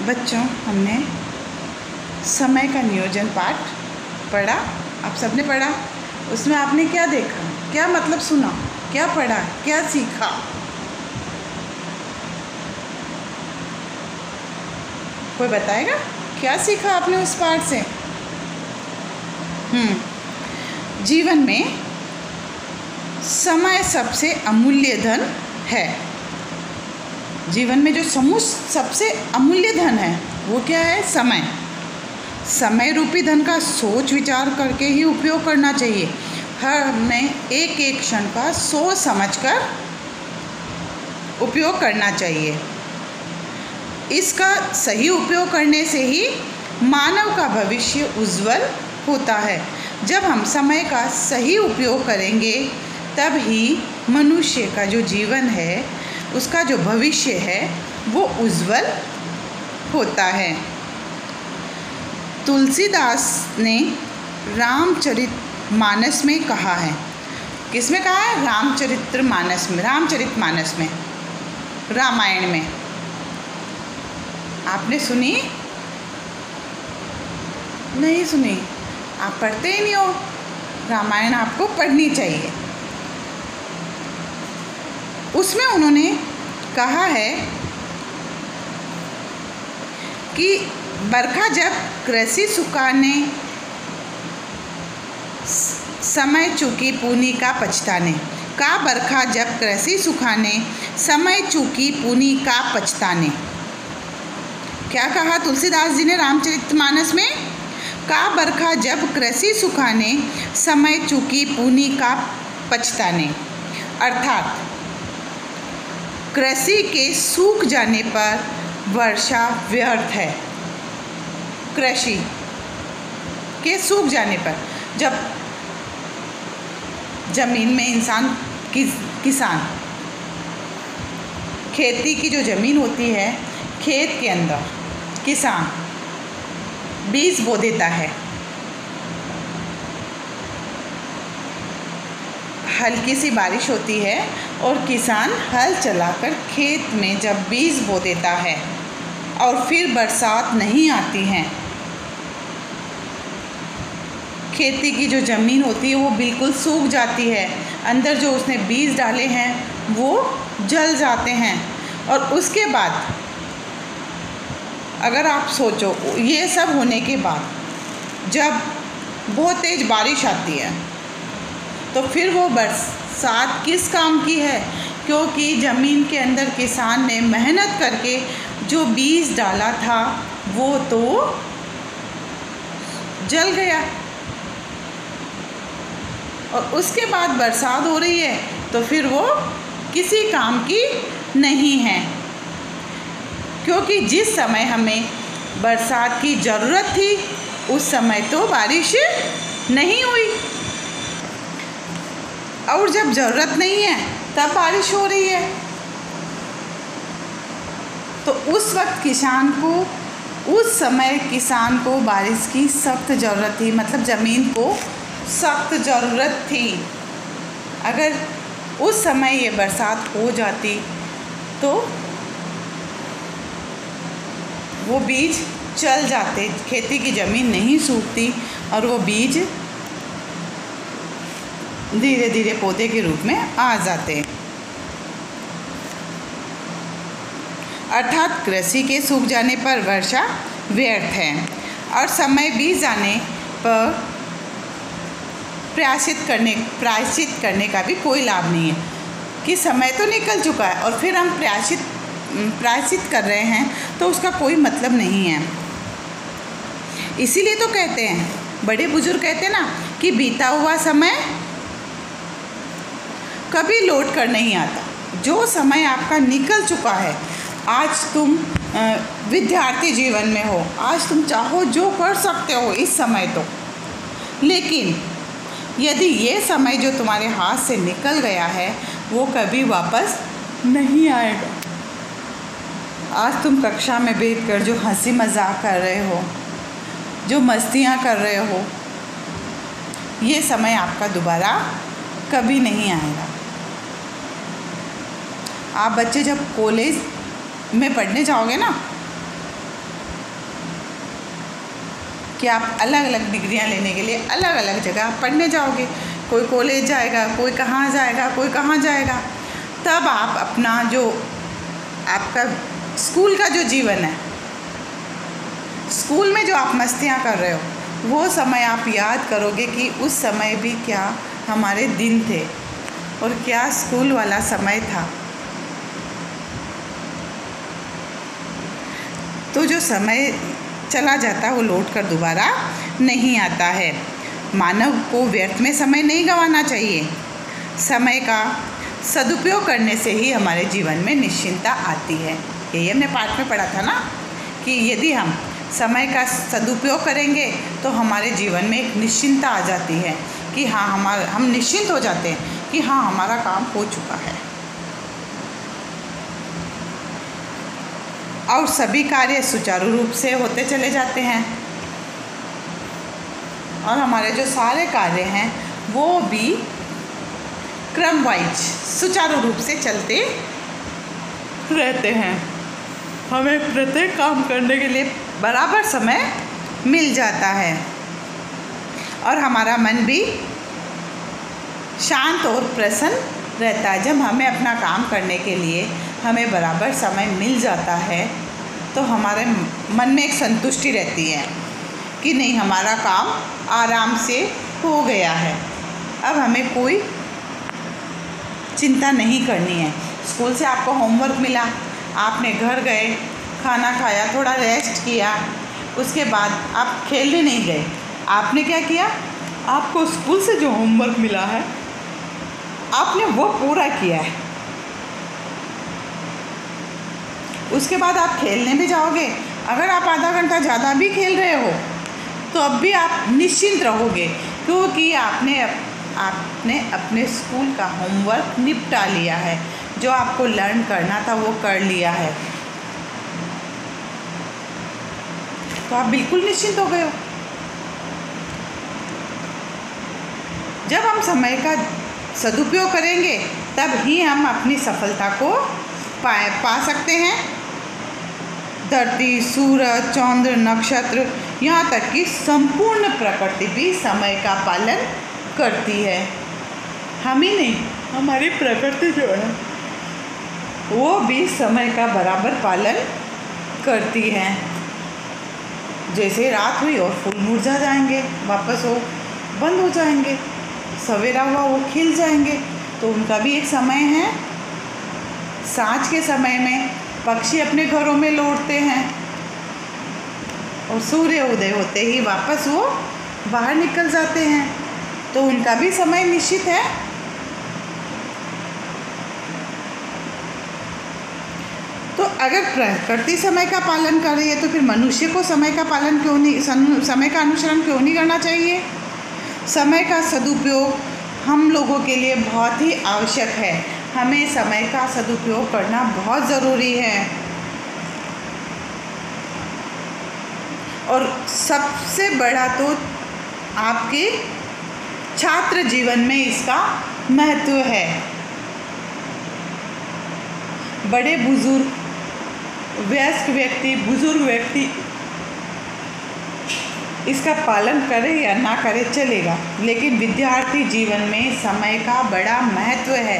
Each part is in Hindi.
बच्चों, हमने समय का नियोजन पाठ पढ़ा। आप सबने पढ़ा। उसमें आपने क्या देखा, क्या मतलब सुना, क्या पढ़ा, क्या सीखा? कोई बताएगा क्या सीखा आपने उस पाठ से? जीवन में समय सबसे अमूल्य धन है। जीवन में जो सबसे अमूल्य धन है वो क्या है? समय। समय रूपी धन का सोच विचार करके ही उपयोग करना चाहिए। हमने एक एक क्षण का सोच समझकर उपयोग करना चाहिए। इसका सही उपयोग करने से ही मानव का भविष्य उज्जवल होता है। जब हम समय का सही उपयोग करेंगे तब ही मनुष्य का जो जीवन है, उसका जो भविष्य है, वो उज्जवल होता है। तुलसीदास ने रामचरितमानस में कहा है। किसमें कहा है? रामचरितमानस में, रामायण में। आपने सुनी? नहीं सुनी? आप पढ़ते ही नहीं हो। रामायण आपको पढ़नी चाहिए। उसमें उन्होंने कहा है कि बरखा जब कृषि सुखाने, समय चूकी पुनी का पछताने। का बरखा जब कृषि सुखाने, समय चूकी पुनी का पछताने। क्या कहा तुलसीदास जी ने रामचरितमानस में? का बरखा जब कृषि सुखाने, समय चूकी पुनी का पछताने। अर्थात कृषि के सूख जाने पर वर्षा व्यर्थ है। कृषि के सूख जाने पर, जब जमीन में किसान खेती की जो ज़मीन होती है, खेत के अंदर किसान बीज बो देता है। हल्की सी बारिश होती है और किसान हल चलाकर खेत में जब बीज बो देता है और फिर बरसात नहीं आती है, खेती की जो ज़मीन होती है वो बिल्कुल सूख जाती है। अंदर जो उसने बीज डाले हैं वो जल जाते हैं। और उसके बाद अगर आप सोचो, ये सब होने के बाद जब बहुत तेज़ बारिश आती है तो फिर वो बरसात किस काम की है? क्योंकि ज़मीन के अंदर किसान ने मेहनत करके जो बीज डाला था वो तो जल गया। और उसके बाद बरसात हो रही है तो फिर वो किसी काम की नहीं है। क्योंकि जिस समय हमें बरसात की ज़रूरत थी उस समय तो बारिश नहीं हुई, और जब ज़रूरत नहीं है तब बारिश हो रही है। तो उस समय किसान को बारिश की सख्त ज़रूरत थी, मतलब ज़मीन को सख्त ज़रूरत थी। अगर उस समय ये बरसात हो जाती तो वो बीज चल जाते, खेती की ज़मीन नहीं सूखती और वो बीज धीरे धीरे पौधे के रूप में आ जाते। अर्थात कृषि के सूख जाने पर वर्षा व्यर्थ है और समय बीत जाने पर प्रायश्चित करने का भी कोई लाभ नहीं है। कि समय तो निकल चुका है और फिर हम प्रायश्चित कर रहे हैं तो उसका कोई मतलब नहीं है। इसीलिए तो कहते हैं, बड़े बुजुर्ग कहते हैं ना, कि बीता हुआ समय कभी लौट कर नहीं आता। जो समय आपका निकल चुका है, आज तुम विद्यार्थी जीवन में हो, आज तुम चाहो जो कर सकते हो इस समय तो, लेकिन यदि ये समय जो तुम्हारे हाथ से निकल गया है वो कभी वापस नहीं आएगा। आज तुम कक्षा में बैठकर जो हंसी मजाक कर रहे हो, जो मस्तियाँ कर रहे हो, ये समय आपका दोबारा कभी नहीं आएगा। आप बच्चे जब कॉलेज में पढ़ने जाओगे ना, कि आप अलग अलग डिग्रियां लेने के लिए अलग अलग जगह पढ़ने जाओगे। कोई कॉलेज जाएगा, कोई कहाँ जाएगा, कोई कहाँ जाएगा। तब आप अपना जो आपका स्कूल का जो जीवन है, स्कूल में जो आप मस्तियाँ कर रहे हो, वो समय आप याद करोगे कि उस समय भी क्या हमारे दिन थे और क्या स्कूल वाला समय था। तो जो समय चला जाता है वो लौट कर दोबारा नहीं आता है। मानव को व्यर्थ में समय नहीं गंवाना चाहिए। समय का सदुपयोग करने से ही हमारे जीवन में निश्चिंतता आती है। यही हमने पाठ में पढ़ा था ना कि यदि हम समय का सदुपयोग करेंगे तो हमारे जीवन में एक निश्चिंतता आ जाती है कि हाँ, हम निश्चिंत हो जाते हैं कि हाँ, हमारा काम हो चुका है और सभी कार्य सुचारू रूप से होते चले जाते हैं और हमारे जो सारे कार्य हैं वो भी क्रम वाइज सुचारू रूप से चलते रहते हैं। हमें प्रत्येक काम करने के लिए बराबर समय मिल जाता है और हमारा मन भी शांत और प्रसन्न रहता है। जब हमें अपना काम करने के लिए हमें बराबर समय मिल जाता है तो हमारे मन में एक संतुष्टि रहती है कि नहीं, हमारा काम आराम से हो गया है, अब हमें कोई चिंता नहीं करनी है। स्कूल से आपको होमवर्क मिला, आपने घर गए, खाना खाया, थोड़ा रेस्ट किया, उसके बाद आप खेलने नहीं गए। आपने क्या किया, आपको स्कूल से जो होमवर्क मिला है आपने वो पूरा किया है। उसके बाद आप खेलने भी जाओगे। अगर आप आधा घंटा ज़्यादा भी खेल रहे हो तो अब भी आप निश्चिंत रहोगे क्योंकि आपने अपने स्कूल का होमवर्क निपटा लिया है। जो आपको लर्न करना था वो कर लिया है, तो आप बिल्कुल निश्चिंत हो गए हो। जब हम समय का सदुपयोग करेंगे तब ही हम अपनी सफलता को पा सकते हैं। धरती, सूरज, चंद्र, नक्षत्र, यहाँ तक कि संपूर्ण प्रकृति भी समय का पालन करती है। हम ही नहीं, हमारी प्रकृति जो है वो भी समय का बराबर पालन करती है। जैसे रात हुई और फूल मुरझा जाएंगे, वापस वो बंद हो जाएंगे, सवेरा हुआ वो खिल जाएंगे, तो उनका भी एक समय है। सांझ के समय में पक्षी अपने घरों में लौटते हैं और सूर्य उदय होते ही वापस वो बाहर निकल जाते हैं, तो उनका भी समय निश्चित है। तो अगर प्रकृति समय का पालन कर रही है तो फिर मनुष्य को समय का पालन क्यों नहीं, समय का अनुसरण क्यों नहीं करना चाहिए। समय का सदुपयोग हम लोगों के लिए बहुत ही आवश्यक है। हमें समय का सदुपयोग करना बहुत ज़रूरी है और सबसे बड़ा तो आपके छात्र जीवन में इसका महत्व है। बड़े बुजुर्ग, वयस्क व्यक्ति, बुजुर्ग व्यक्ति इसका पालन करे या ना करे चलेगा, लेकिन विद्यार्थी जीवन में समय का बड़ा महत्व है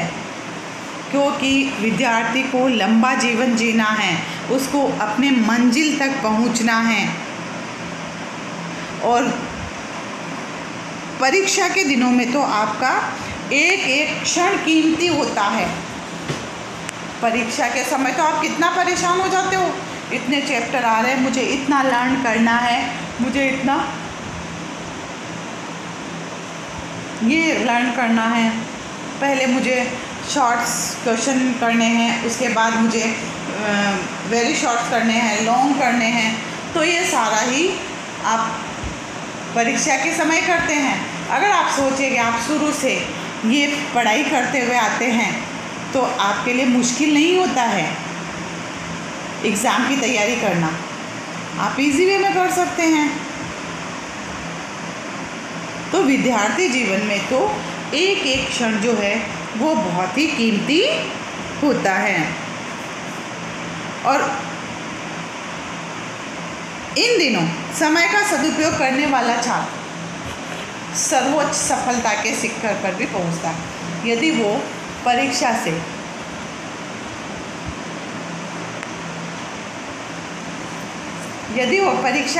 क्योंकि विद्यार्थी को लंबा जीवन जीना है, उसको अपने मंजिल तक पहुंचना है और परीक्षा के दिनों में तो आपका एक एक क्षण कीमती होता है। परीक्षा के समय तो आप कितना परेशान हो जाते हो, इतने चैप्टर आ रहे हैं, मुझे इतना लर्न करना है, मुझे इतना ये लर्न करना है, पहले मुझे शॉर्ट्स क्वेश्चन करने हैं, उसके बाद मुझे वेरी शॉर्ट्स करने हैं, लॉन्ग करने हैं। तो ये सारा ही आप परीक्षा के समय करते हैं। अगर आप सोचेंगे आप शुरू से ये पढ़ाई करते हुए आते हैं तो आपके लिए मुश्किल नहीं होता है एग्ज़ाम की तैयारी करना, आप इजी वे में कर सकते हैं। तो विद्यार्थी जीवन में तो एक एक क्षण जो है वो बहुत ही कीमती होता है और इन दिनों समय का सदुपयोग करने वाला छात्र सर्वोच्च सफलता के शिखर पर भी पहुंचता है यदि वो परीक्षा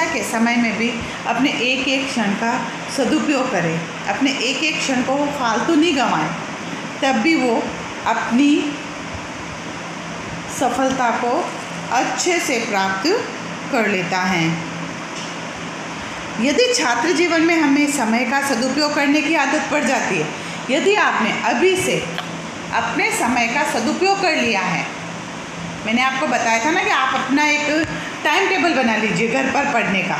के समय में भी अपने एक एक क्षण का सदुपयोग करे, अपने एक एक क्षण को वो फालतू नहीं गंवाए, तब भी वो अपनी सफलता को अच्छे से प्राप्त कर लेता है। यदि छात्र जीवन में हमें समय का सदुपयोग करने की आदत पड़ जाती है, यदि आपने अभी से अपने समय का सदुपयोग कर लिया है, मैंने आपको बताया था ना कि आप अपना एक टाइम टेबल बना लीजिए घर पर पढ़ने का।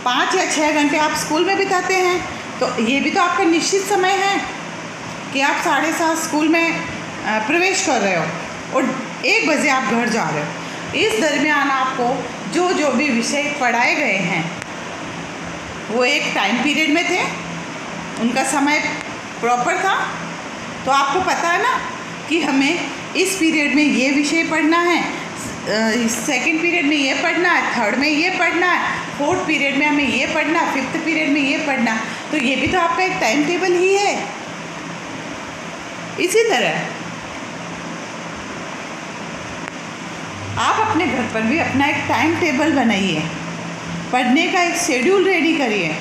5 या 6 घंटे आप स्कूल में बिताते हैं, तो ये भी तो आपका निश्चित समय है कि आप 7:30 स्कूल में प्रवेश कर रहे हो और 1 बजे आप घर जा रहे हो। इस दरमियान आपको जो भी विषय पढ़ाए गए हैं वो एक टाइम पीरियड में थे, उनका समय प्रॉपर था, तो आपको पता है ना कि हमें इस पीरियड में ये विषय पढ़ना है, सेकंड पीरियड में ये पढ़ना है, थर्ड में ये पढ़ना है, फोर्थ पीरियड में हमें ये पढ़ना है, फिफ्थ पीरियड में ये पढ़ना है। तो ये भी तो आपका एक टाइम टेबल ही है। इसी तरह आप अपने घर पर भी अपना एक टाइम टेबल बनाइए, पढ़ने का एक शेड्यूल रेडी करिए।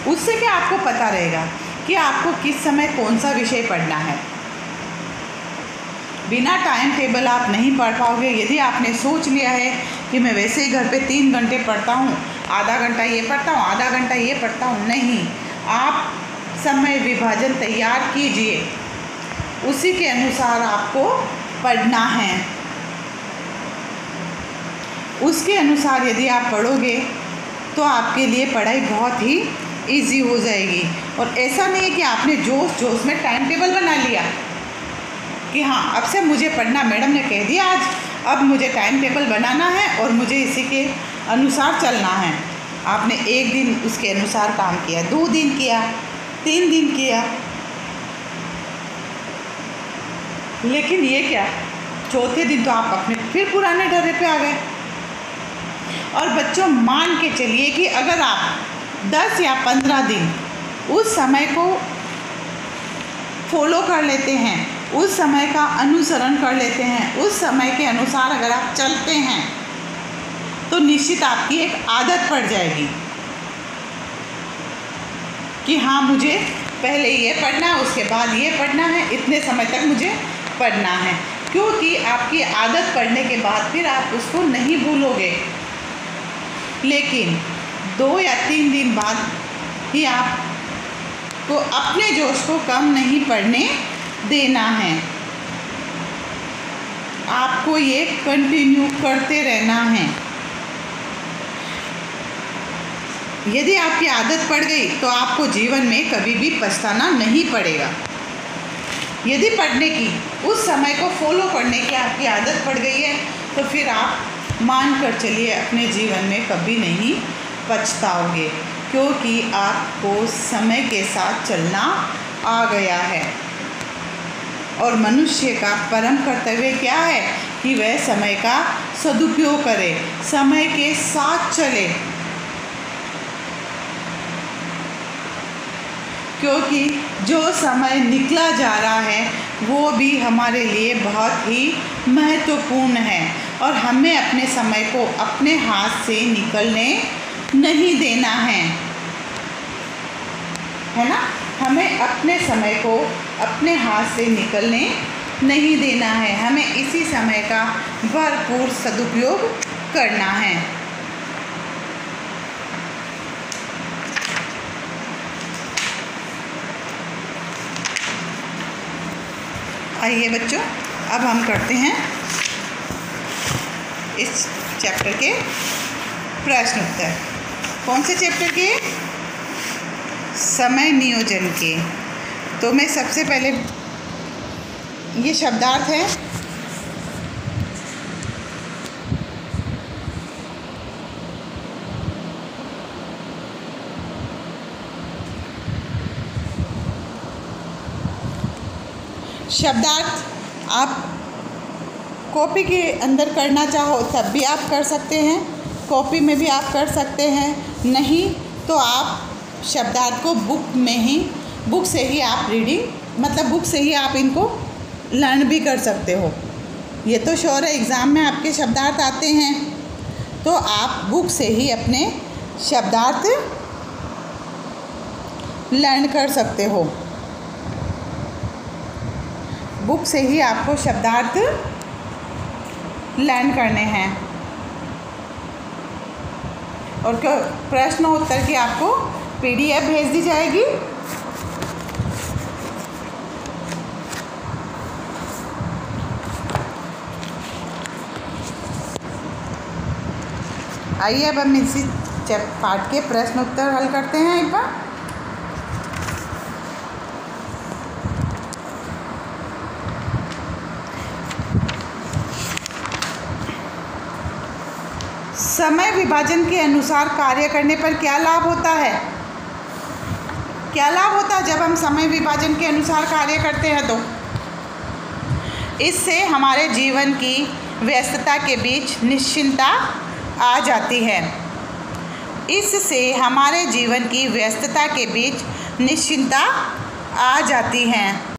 उससे क्या आपको पता रहेगा कि आपको किस समय कौन सा विषय पढ़ना है। बिना टाइम टेबल आप नहीं पढ़ पाओगे। यदि आपने सोच लिया है कि मैं वैसे ही घर पे 3 घंटे पढ़ता हूँ, आधा घंटा ये पढ़ता हूँ, आधा घंटा ये पढ़ता हूँ, नहीं, आप समय विभाजन तैयार कीजिए, उसी के अनुसार आपको पढ़ना है। उसके अनुसार यदि आप पढ़ोगे तो आपके लिए पढ़ाई बहुत ही इजी हो जाएगी। और ऐसा नहीं है कि आपने जोश में टाइम टेबल बना लिया कि हाँ अब से मुझे पढ़ना, मैडम ने कह दिया आज, अब मुझे टाइम टेबल बनाना है और मुझे इसी के अनुसार चलना है। आपने 1 दिन उसके अनुसार काम किया, 2 दिन किया, 3 दिन किया, लेकिन ये क्या, चौथे दिन तो आप अपने फिर पुराने ढर्रे पे आ गए। और बच्चों मान के चलिए कि अगर आप 10 या 15 दिन उस समय को फॉलो कर लेते हैं, उस समय का अनुसरण कर लेते हैं, उस समय के अनुसार अगर आप चलते हैं तो निश्चित आपकी एक आदत पड़ जाएगी कि हाँ मुझे पहले ये पढ़ना है, उसके बाद ये पढ़ना है, इतने समय तक मुझे पढ़ना है। क्योंकि आपकी आदत पढ़ने के बाद फिर आप उसको नहीं भूलोगे। लेकिन 2 या 3 दिन बाद ही आपको अपने जोश को कम नहीं पड़ने देना है, आपको ये कंटिन्यू करते रहना है। यदि आपकी आदत पड़ गई तो आपको जीवन में कभी भी पछताना नहीं पड़ेगा। यदि पढ़ने की, उस समय को फॉलो करने की आपकी आदत पड़ गई है तो फिर आप मान कर चलिए अपने जीवन में कभी नहीं पछताओगे, क्योंकि आपको समय के साथ चलना आ गया है। और मनुष्य का परम कर्तव्य क्या है कि वह समय का सदुपयोग करे, समय के साथ चले, क्योंकि जो समय निकला जा रहा है वो भी हमारे लिए बहुत ही महत्वपूर्ण है और हमें अपने समय को अपने हाथ से निकलने नहीं देना है ना। हमें अपने समय को अपने हाथ से निकलने नहीं देना है, हमें इसी समय का भरपूर सदुपयोग करना है। आइए बच्चों, अब हम करते हैं इस चैप्टर के प्रश्न उत्तर। कौन से चैप्टर के? समय नियोजन के। तो मैं सबसे पहले, ये शब्दार्थ है, शब्दार्थ आप कॉपी के अंदर करना चाहो तब भी आप कर सकते हैं, कॉपी में भी आप कर सकते हैं, नहीं तो आप शब्दार्थ को बुक से ही आप रीडिंग मतलब बुक से ही आप इनको लर्न भी कर सकते हो। ये तो श्योर है एग्ज़ाम में आपके शब्दार्थ आते हैं, तो आप बुक से ही अपने शब्दार्थ लर्न कर सकते हो। बुक से ही आपको शब्दार्थ लर्न करने हैं और प्रश्न उत्तर की आपको PDF भेज दी जाएगी। आइए अब हम इसी पाठ के प्रश्न उत्तर हल करते हैं एक बार। समय विभाजन के अनुसार कार्य करने पर क्या लाभ होता है? क्या लाभ होता है जब हम समय विभाजन के अनुसार कार्य करते हैं? तो इससे हमारे जीवन की व्यस्तता के बीच निश्चिंतता आ जाती है। इससे हमारे जीवन की व्यस्तता के बीच निश्चिंतता आ जाती है।